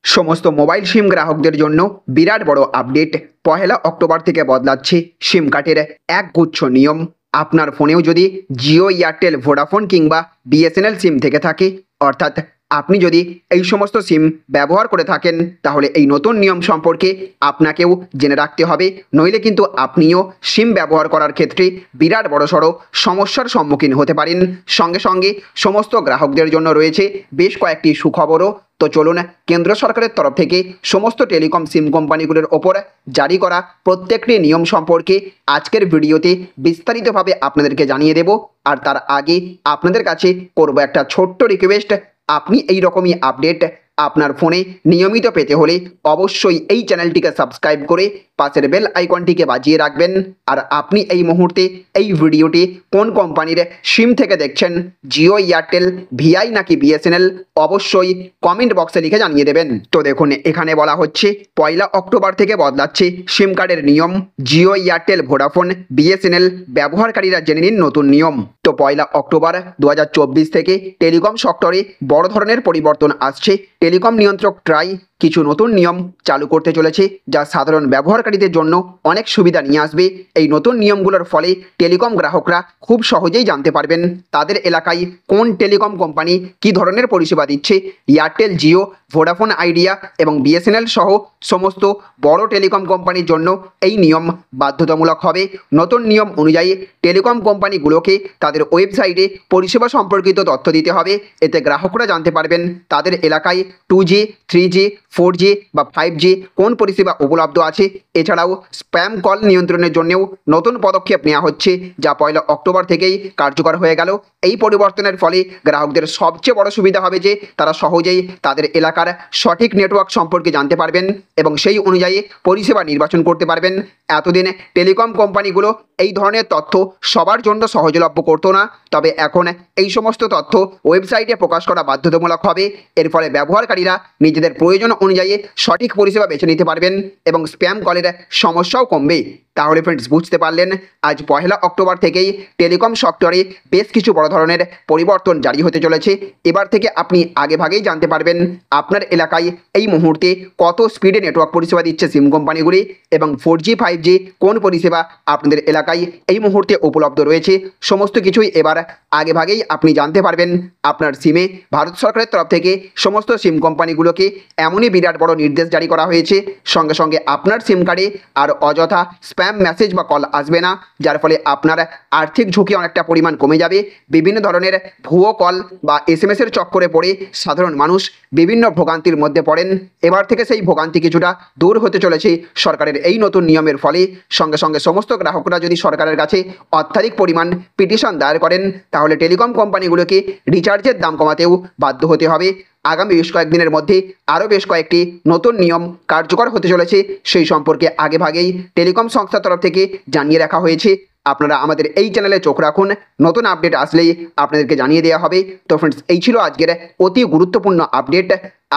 সমস্ত মোবাইল সিম গ্রাহকদের জন্য বিরাট বড় আপডেট। পহেলা অক্টোবর থেকে বদলাচ্ছে সিম কার্ডের একগুচ্ছ নিয়ম। আপনার ফোনেও যদি জিও, এয়ারটেল, ভোডাফোন কিংবা বিএসএনএল সিম থেকে থাকে, অর্থাৎ আপনি যদি এই সমস্ত সিম ব্যবহার করে থাকেন, তাহলে এই নতুন নিয়ম সম্পর্কে আপনাকেও জেনে রাখতে হবে। নইলে কিন্তু আপনিও সিম ব্যবহার করার ক্ষেত্রে বিরাট বড়সড় সমস্যার সম্মুখীন হতে পারেন। সঙ্গে সঙ্গে সমস্ত গ্রাহকদের জন্য রয়েছে বেশ কয়েকটি সুখবরও। তো চলুন, কেন্দ্র সরকারের তরফ থেকে সমস্ত টেলিকম সিম কোম্পানিগুলোর ওপর জারি করা প্রত্যেকটি নিয়ম সম্পর্কে আজকের ভিডিওতে বিস্তারিতভাবে আপনাদেরকে জানিয়ে দেব। আর তার আগে আপনাদের কাছে করব একটা ছোট্ট রিকোয়েস্ট, আপনি এই রকমই আপডেট আপনার ফোনে নিয়মিত পেতে হলে অবশ্যই এই চ্যানেলটিকে সাবস্ক্রাইব করে পাশের বেল আইকনটিকে বাজিয়ে রাখবেন। আর আপনি এই মুহূর্তে এই ভিডিওটি কোন কোম্পানির সিম থেকে দেখছেন, জিও, এয়ারটেল, ভিআই নাকি বিএসএনএল, অবশ্যই কমেন্ট বক্সে লিখে জানিয়ে দেবেন। তো দেখুন, এখানে বলা হচ্ছে পয়লা অক্টোবর থেকে বদলাচ্ছে সিম কার্ডের নিয়ম। জিও, এয়ারটেল, ভোডাফোন, বিএসএনএল ব্যবহারকারীরা জেনে নিন নতুন নিয়ম। তো পয়লা অক্টোবর 2024 থেকে টেলিকম সেক্টরে বড় ধরনের পরিবর্তন আসছে। টেলিকম নিয়ন্ত্রক ট্রাই কিছু নতুন নিয়ম চালু করতে চলেছে, যা সাধারণ ব্যবহারকারীদের জন্য অনেক সুবিধা নিয়ে আসবে। এই নতুন নিয়মগুলোর ফলে টেলিকম গ্রাহকরা খুব সহজেই জানতে পারবেন তাদের এলাকায় কোন টেলিকম কোম্পানি কী ধরনের পরিষেবা দিচ্ছে। এয়ারটেল, জিও, ভোডাফোন আইডিয়া এবং বিএসএনএল সহ সমস্ত বড় টেলিকম কোম্পানির জন্য এই নিয়ম বাধ্যতামূলক হবে। নতুন নিয়ম অনুযায়ী টেলিকম কোম্পানিগুলোকে তাদের ওয়েবসাইটে পরিষেবা সম্পর্কিত তথ্য দিতে হবে। এতে গ্রাহকরা জানতে পারবেন তাদের এলাকায় 2G, 3G, 4G বা 5G কোন পরিষেবা উপলব্ধ আছে। এছাড়াও স্প্যাম কল নিয়ন্ত্রণের জন্যও নতুন পদক্ষেপ নেওয়া হচ্ছে, যা পয়লা অক্টোবর থেকেই কার্যকর হয়ে গেল। এই পরিবর্তনের ফলে গ্রাহকদের সবচেয়ে বড় সুবিধা হবে যে তারা সহজেই তাদের এলাকার সঠিক নেটওয়ার্ক সম্পর্কে জানতে পারবেন এবং সেই অনুযায়ী পরিষেবা নির্বাচন করতে পারবেন। এতদিন টেলিকম কোম্পানিগুলো এই ধরনের তথ্য সবার জন্য সহজলভ্য করতো না, তবে এখন এই সমস্ত তথ্য ওয়েবসাইটে প্রকাশ করা বাধ্যতামূলক হবে। এর ফলে ব্যবহারকারীরা নিজেদের প্রয়োজন অনুযায়ী সঠিক পরিষেবা বেছে নিতে পারবেন এবং স্প্যাম কলের সমস্যাও কমবে। তাহলে ফ্রেন্ডস, বুঝতে পারলেন আজ পহেলা অক্টোবর থেকেই টেলিকম সেক্টরে বেশ কিছু বড় ধরনের পরিবর্তন জারি হতে চলেছে। এবার থেকে আপনি আগেভাগেই জানতে পারবেন আপনার এলাকায় এই মুহূর্তে কত স্পিডে নেটওয়ার্ক পরিষেবা দিচ্ছে সিম কোম্পানিগুলি এবং 4G, 5G কোন পরিষেবা আপনাদের এলাকায় এই মুহূর্তে উপলব্ধ রয়েছে। সমস্ত কিছুই এবার আগেভাগেই আপনি জানতে পারবেন। আপনার সিমে ভারত সরকারের তরফ থেকে সমস্ত সিম কোম্পানিগুলোকে এমনই বিরাট বড় নির্দেশ জারি করা হয়েছে, সঙ্গে সঙ্গে আপনার সিম কার্ডে আর অযথা স্প্যাম মেসেজ বা কল আসবে না, যার ফলে আপনার আর্থিক ঝুঁকি অনেকটা পরিমাণ কমে যাবে। বিভিন্ন ধরনের ভুয়ো কল বা এসএমএসের চক্করে পড়ে সাধারণ মানুষ বিভিন্ন ভোগান্তির মধ্যে পড়েন। এবার থেকে সেই ভোগান্তি কিছুটা দূর হতে চলেছে সরকারের এই নতুন নিয়মের ফলে। সঙ্গে সঙ্গে সমস্ত গ্রাহকরা যদি সরকারের কাছে অত্যাধিক পরিমাণ পিটিশন দায়ের করেন, তাহলে টেলিকম কোম্পানিগুলোকে রিচার্জের দাম কমাতেও বাধ্য হতে হবে। আগামী বেশ কয়েকদিনের মধ্যে আরও বেশ কয়েকটি নতুন নিয়ম কার্যকর হতে চলেছে, সেই সম্পর্কে আগেভাগেই টেলিকম সংস্থার তরফ থেকে জানিয়ে রাখা হয়েছে। আপনারা আমাদের এই চ্যানেলে চোখ রাখুন, নতুন আপডেট আসলেই আপনাদেরকে জানিয়ে দেওয়া হবে। তো ফ্রেন্ডস, এই ছিল আজকের অতি গুরুত্বপূর্ণ আপডেট।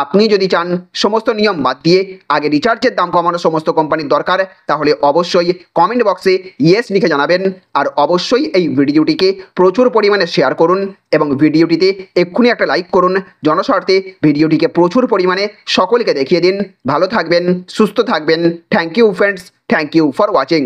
আপনি যদি চান সমস্ত নিয়ম বাদ দিয়ে আগে রিচার্জের দাম কমানো সমস্ত কোম্পানির দরকার, তাহলে অবশ্যই কমেন্ট বক্সে ইয়েস লিখে জানাবেন। আর অবশ্যই এই ভিডিওটিকে প্রচুর পরিমাণে শেয়ার করুন এবং ভিডিওটিতে এক্ষুনি একটা লাইক করুন। জনস্বার্থে ভিডিওটিকে প্রচুর পরিমাণে সকলকে দেখিয়ে দিন। ভালো থাকবেন, সুস্থ থাকবেন। Thank you friends, thank you for watching.